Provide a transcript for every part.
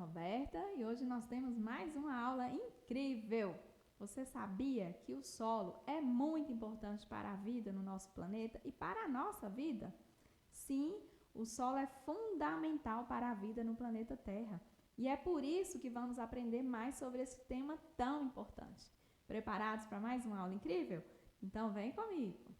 Roberta e hoje nós temos mais uma aula incrível. Você sabia que o solo é muito importante para a vida no nosso planeta e para a nossa vida? Sim, o solo é fundamental para a vida no planeta Terra e é por isso que vamos aprender mais sobre esse tema tão importante. Preparados para mais uma aula incrível? Então vem comigo!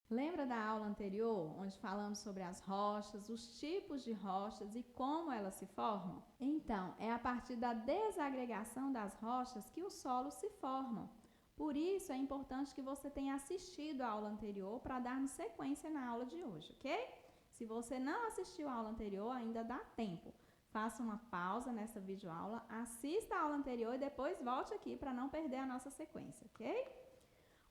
Lembra da aula anterior, onde falamos sobre as rochas, os tipos de rochas e como elas se formam? Então, é a partir da desagregação das rochas que os solos se formam. Por isso, é importante que você tenha assistido a aula anterior para darmos sequência na aula de hoje, ok? Se você não assistiu a aula anterior, ainda dá tempo. Faça uma pausa nessa videoaula, assista a aula anterior e depois volte aqui para não perder a nossa sequência, ok?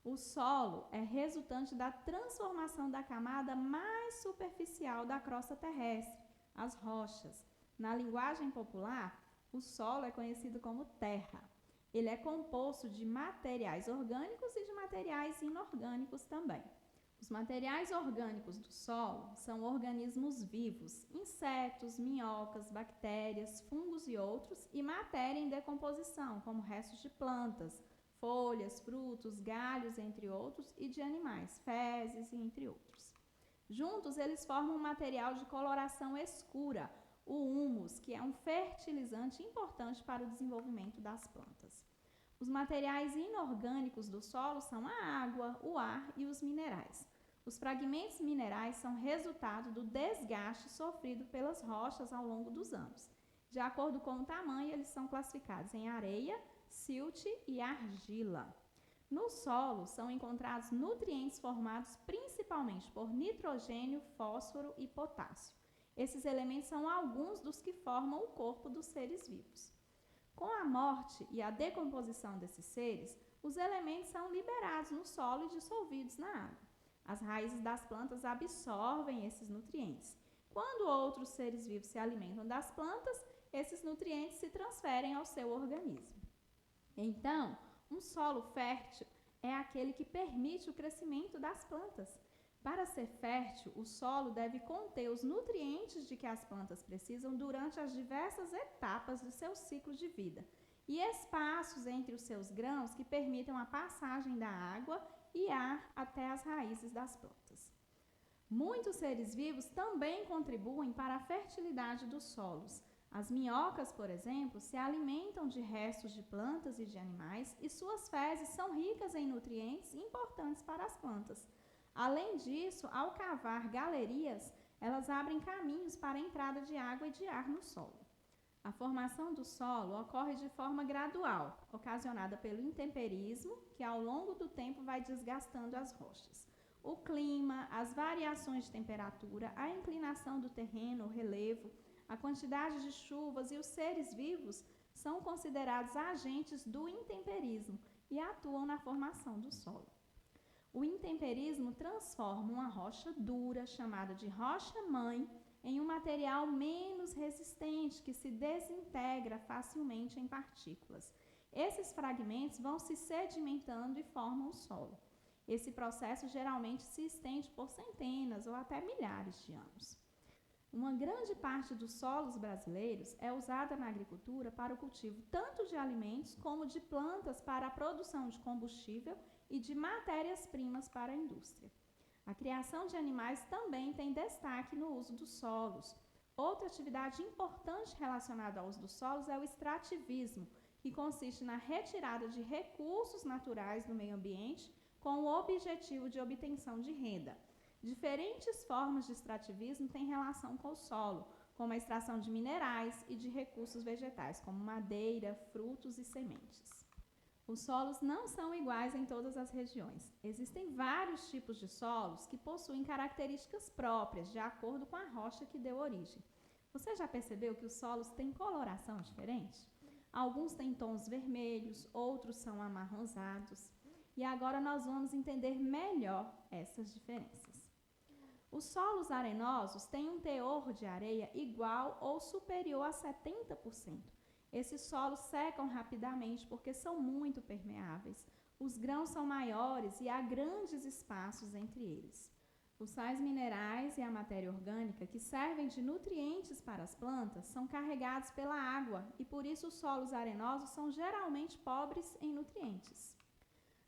O solo é resultante da transformação da camada mais superficial da crosta terrestre, as rochas. Na linguagem popular, o solo é conhecido como terra. Ele é composto de materiais orgânicos e de materiais inorgânicos também. Os materiais orgânicos do solo são organismos vivos, insetos, minhocas, bactérias, fungos e outros, e matéria em decomposição, como restos de plantas, folhas, frutos, galhos, entre outros, e de animais, fezes, entre outros. Juntos, eles formam um material de coloração escura, o humus, que é um fertilizante importante para o desenvolvimento das plantas. Os materiais inorgânicos do solo são a água, o ar e os minerais. Os fragmentos minerais são resultado do desgaste sofrido pelas rochas ao longo dos anos. De acordo com o tamanho, eles são classificados em areia, silt e argila. No solo são encontrados nutrientes formados principalmente por nitrogênio, fósforo e potássio. Esses elementos são alguns dos que formam o corpo dos seres vivos. Com a morte e a decomposição desses seres, os elementos são liberados no solo e dissolvidos na água. As raízes das plantas absorvem esses nutrientes. Quando outros seres vivos se alimentam das plantas, esses nutrientes se transferem ao seu organismo. Então, um solo fértil é aquele que permite o crescimento das plantas. Para ser fértil, o solo deve conter os nutrientes de que as plantas precisam durante as diversas etapas do seu ciclo de vida e espaços entre os seus grãos que permitam a passagem da água e ar até as raízes das plantas. Muitos seres vivos também contribuem para a fertilidade dos solos. As minhocas, por exemplo, se alimentam de restos de plantas e de animais e suas fezes são ricas em nutrientes importantes para as plantas. Além disso, ao cavar galerias, elas abrem caminhos para a entrada de água e de ar no solo. A formação do solo ocorre de forma gradual, ocasionada pelo intemperismo, que ao longo do tempo vai desgastando as rochas. O clima, as variações de temperatura, a inclinação do terreno, o relevo, a quantidade de chuvas e os seres vivos são considerados agentes do intemperismo e atuam na formação do solo. O intemperismo transforma uma rocha dura, chamada de rocha-mãe, em um material menos resistente que se desintegra facilmente em partículas. Esses fragmentos vão se sedimentando e formam o solo. Esse processo geralmente se estende por centenas ou até milhares de anos. Uma grande parte dos solos brasileiros é usada na agricultura para o cultivo tanto de alimentos como de plantas para a produção de combustível e de matérias-primas para a indústria. A criação de animais também tem destaque no uso dos solos. Outra atividade importante relacionada ao uso dos solos é o extrativismo, que consiste na retirada de recursos naturais do meio ambiente com o objetivo de obtenção de renda. Diferentes formas de extrativismo têm relação com o solo, como a extração de minerais e de recursos vegetais, como madeira, frutos e sementes. Os solos não são iguais em todas as regiões. Existem vários tipos de solos que possuem características próprias, de acordo com a rocha que deu origem. Você já percebeu que os solos têm coloração diferente? Alguns têm tons vermelhos, outros são amarronzados. E agora nós vamos entender melhor essas diferenças. Os solos arenosos têm um teor de areia igual ou superior a 70%. Esses solos secam rapidamente porque são muito permeáveis. Os grãos são maiores e há grandes espaços entre eles. Os sais minerais e a matéria orgânica que servem de nutrientes para as plantas são carregados pela água e por isso os solos arenosos são geralmente pobres em nutrientes.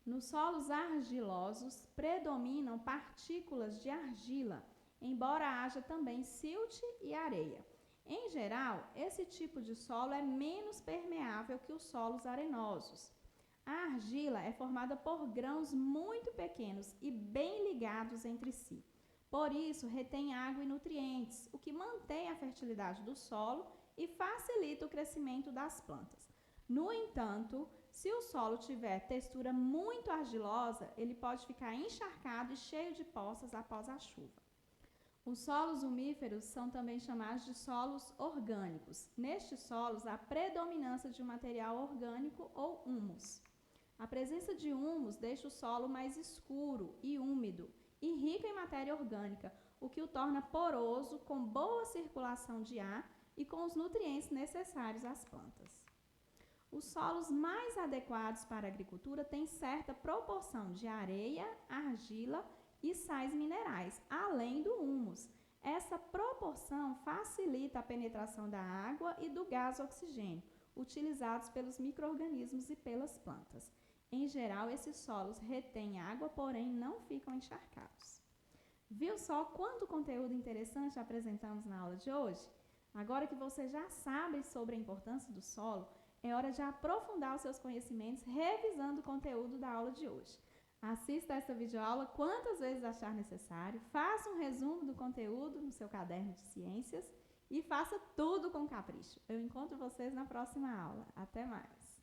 Nos solos argilosos predominam partículas de argila, embora haja também silt e areia. Em geral, esse tipo de solo é menos permeável que os solos arenosos. A argila é formada por grãos muito pequenos e bem ligados entre si. Por isso, retém água e nutrientes, o que mantém a fertilidade do solo e facilita o crescimento das plantas. No entanto, se o solo tiver textura muito argilosa, ele pode ficar encharcado e cheio de poças após a chuva. Os solos umíferos são também chamados de solos orgânicos. Nestes solos, há predominância de um material orgânico ou humus. A presença de humus deixa o solo mais escuro e úmido e rico em matéria orgânica, o que o torna poroso, com boa circulação de ar e com os nutrientes necessários às plantas. Os solos mais adequados para a agricultura têm certa proporção de areia, argila e sais minerais, além do humus. Essa proporção facilita a penetração da água e do gás oxigênio, utilizados pelos micro-organismos e pelas plantas. Em geral, esses solos retêm água, porém não ficam encharcados. Viu só quanto conteúdo interessante apresentamos na aula de hoje? Agora que você já sabe sobre a importância do solo, é hora de aprofundar os seus conhecimentos revisando o conteúdo da aula de hoje. Assista esta videoaula quantas vezes achar necessário, faça um resumo do conteúdo no seu caderno de ciências e faça tudo com capricho. Eu encontro vocês na próxima aula. Até mais!